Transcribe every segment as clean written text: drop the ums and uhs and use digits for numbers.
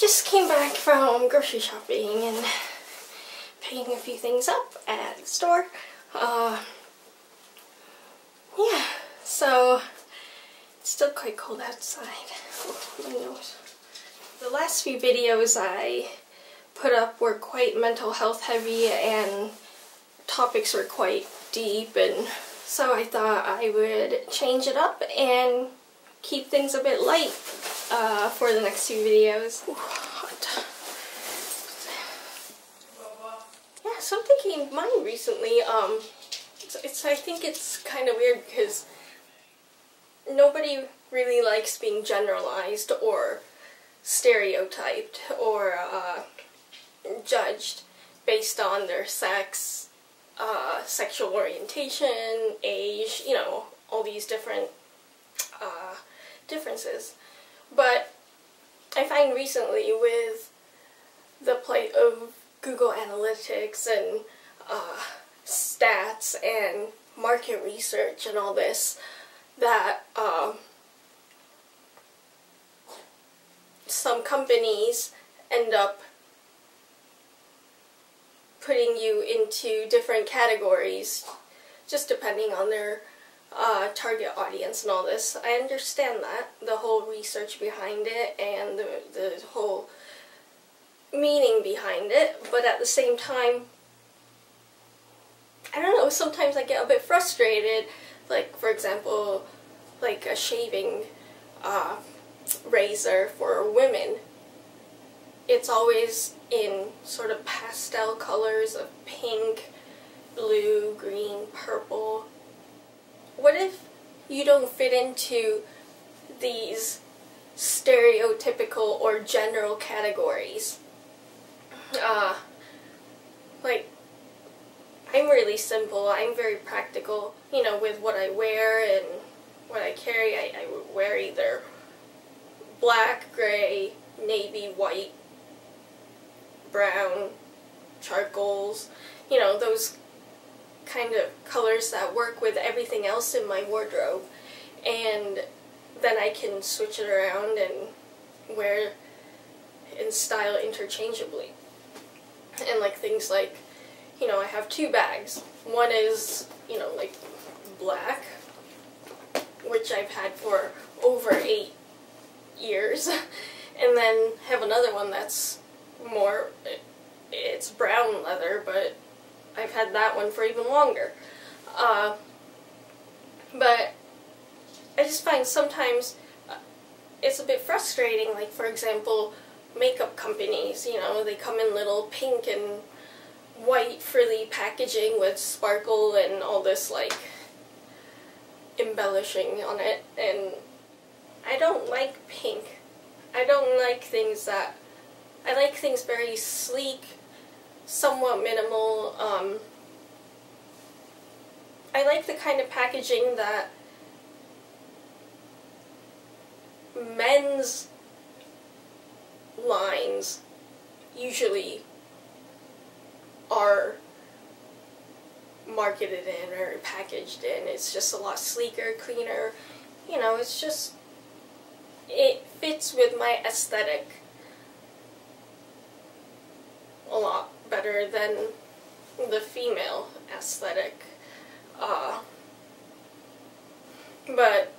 just came back from grocery shopping and picking a few things up at the store. Yeah, so it's still quite cold outside. Oh, my nose. The last few videos I put up were quite mental health heavy and topics were quite deep, and so I thought I would change it up and keep things a bit light for the next few videos. Ooh, hot. Yeah, something came to mind recently. I think it's kind of weird because nobody really likes being generalized or stereotyped or judged based on their sex, sexual orientation, age, you know, all these different differences. But I find recently with the plight of Google Analytics and stats and market research and all this, that some companies end up putting you into different categories just depending on their target audience and all this. I understand that, the whole research behind it and the whole meaning behind it, but at the same time, I don't know, sometimes I get a bit frustrated. Like, for example, like a shaving razor for women. It's always in sort of pastel colors of pink, blue, green, purple. What if you don't fit into these stereotypical or general categories? Like, I'm really simple, I'm very practical, you know, with what I wear and what I carry. I wear either black, gray, navy, white, brown, charcoals, you know, those kind of colors that work with everything else in my wardrobe, and then I can switch it around and wear and style interchangeably. And like things like, you know, I have two bags. One is, you know, like black, which I've had for over 8 years, and then have another one that's more, it's brown leather, but I've had that one for even longer. But I just find sometimes it's a bit frustrating. Like, for example, makeup companies, you know, they come in little pink and white frilly packaging with sparkle and all this, like, embellishing on it, and I don't like pink. I don't like things that, I like things very sleek, somewhat minimal. I like the kind of packaging that men's lines usually are marketed in or packaged in. It's just a lot sleeker, cleaner, you know, it's just, it fits with my aesthetic a lot better than the female aesthetic. But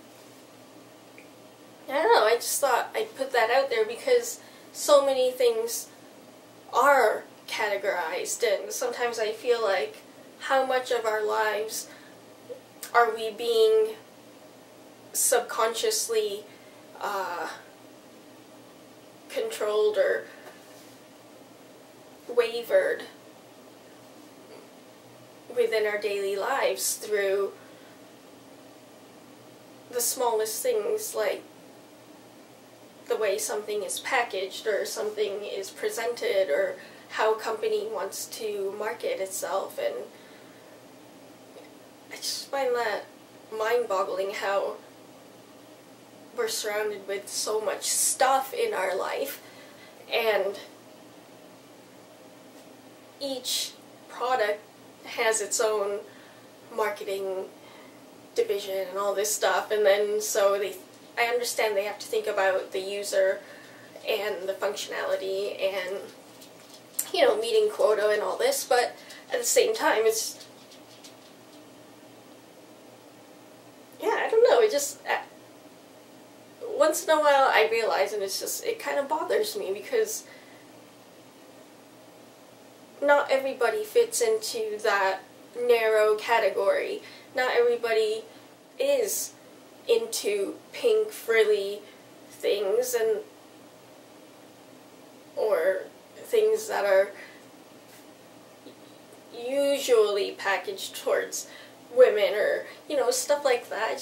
I don't know, I just thought I'd put that out there because so many things are categorized, and sometimes I feel like, how much of our lives are we being subconsciously controlled or wavered within our daily lives through the smallest things, like the way something is packaged or something is presented or how a company wants to market itself. And I just find that mind-boggling, how we're surrounded with so much stuff in our life, and each product has its own marketing division and all this stuff, and then so I understand they have to think about the user and the functionality and, you know, meeting quota and all this, but at the same time, it's, yeah, I don't know, it just, once in a while I realize, and it's just, it kind of bothers me because not everybody fits into that narrow category. Not everybody is into pink frilly things and or things that are usually packaged towards women or, you know, stuff like that.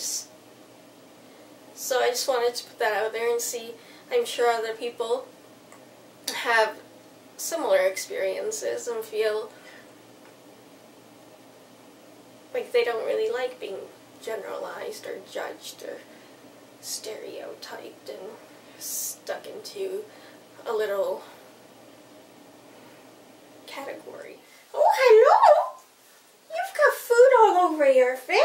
So I just wanted to put that out there and see. I'm sure other people have similar experiences and feel like they don't really like being generalized or judged or stereotyped and stuck into a little category. Oh, hello! You've got food all over your face.